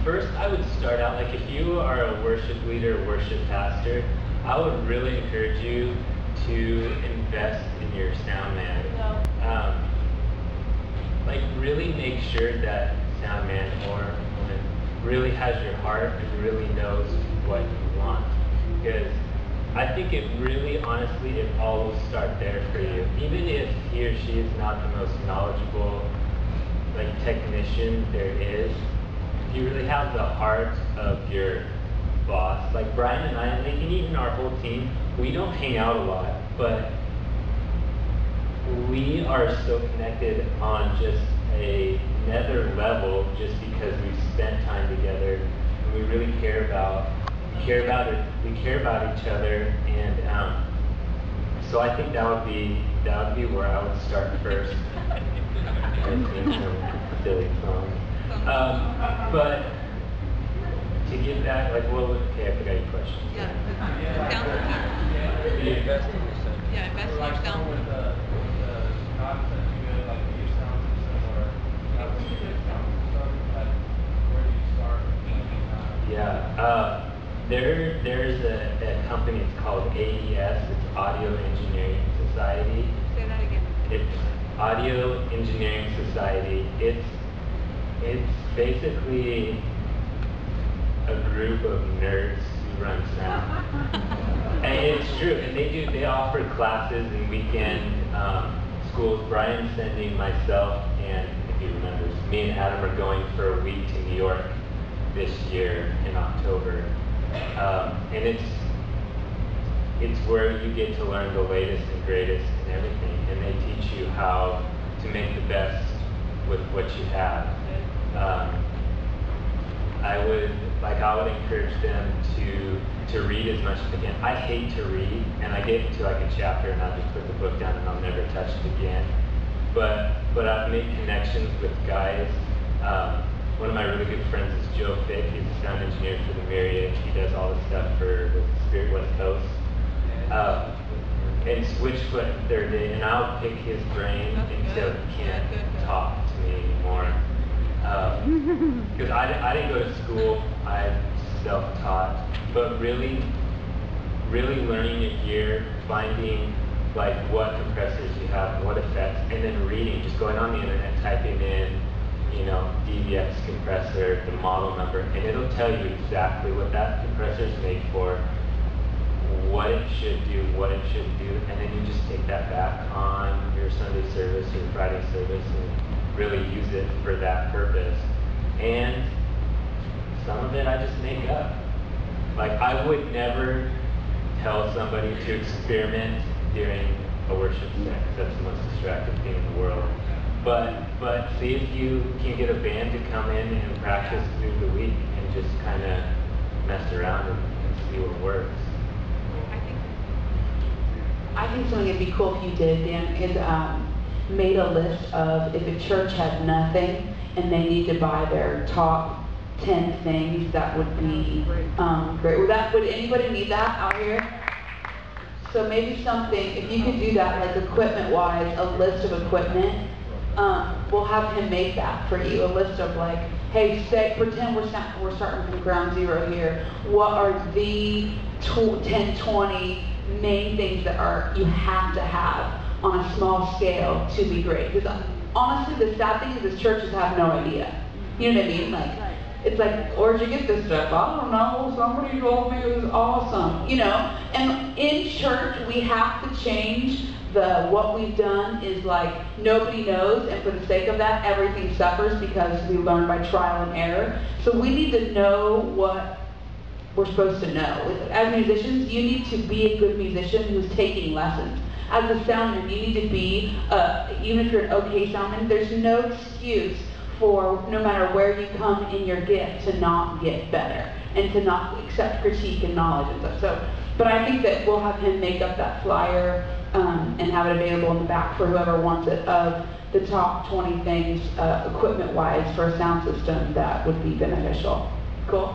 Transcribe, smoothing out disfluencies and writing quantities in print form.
First, I would start out, like if you are a worship leader, worship pastor, I would really encourage you to invest in your Soundman. Like really make sure that Soundman or woman really has your heart and really knows what you want. Because I think it really, honestly, it all will start there for you. Even if he or she is not the most knowledgeable like technician there is, if you really have the heart of your boss, like Brian and I, and even our whole team, we don't hang out a lot, but we are so connected on just another level just because we've spent time together and we really care about each other, and so I think that would be where I would start first. Silly song. But to get back, like, okay, I forgot your question. Investing in sound. With the concept, you go like your sound system, or what's your sound system? Like, where do you start? There's a company, it's called AES, it's Audio Engineering Society. Say that again. It's Audio Engineering Society. It's basically a group of nerds who run sound. And it's true, and they offer classes and weekend schools. Brian's sending myself, and if he remembers, me and Adam are going for a week to New York this year in October. And it's where you get to learn the latest and greatest and everything, and they teach you how to make the best with what you have. I would encourage them to read as much as they can. I hate to read, and I get to like a chapter and I'll just put the book down and I'll never touch it again. But I've made connections with guys. One of my really good friends is Joe Fick. He's a sound engineer for the Marriott. He does all the stuff for the Spirit West Coast. And Switchfoot Third Day, and I'll pick his brain until he can't talk to me anymore. Because I didn't go to school, I self-taught, but really learning your gear, finding like what compressors you have, what effects, and then reading, just going on the internet, typing in, DVX compressor, the model number, and it'll tell you exactly what that compressor is made for, what it should do, and then you just take that back on your Sunday service or Friday service and really use it for that purpose. And some of it I just make up. Like, I would never tell somebody to experiment during a worship set, because that's the most distracting thing in the world. But see if you can get a band to come in and practice through the week and just kind of mess around and see what works. I think something that'd be cool if you did, Dan, is made a list of if a church had nothing and they need to buy their top 10 things, that would be great. Would anybody need that out here? So maybe something, if you could do that, like equipment-wise, a list of equipment, we'll have him make that for you, a list of like, hey, pretend we're starting from ground zero here. What are the 10, 20 main things that you have to have on a small scale to be great? Because honestly, the sad thing is churches have no idea. You know what I mean? Like, it's like, where'd you get this stuff? I don't know. Somebody told me it was awesome. And in church, we have to change what we've done is like nobody knows, and for the sake of that, everything suffers because we learn by trial and error. So we need to know what we're supposed to know. As musicians, you need to be a good musician who's taking lessons. As a soundman, you need to be, even if you're an okay soundman, there's no excuse for, no matter where you come in your gift, to not get better and to not accept critique and knowledge and stuff. So, but I think that we'll have him make up that flyer and have it available in the back for whoever wants it, of the top 20 things equipment-wise for a sound system that would be beneficial. Cool?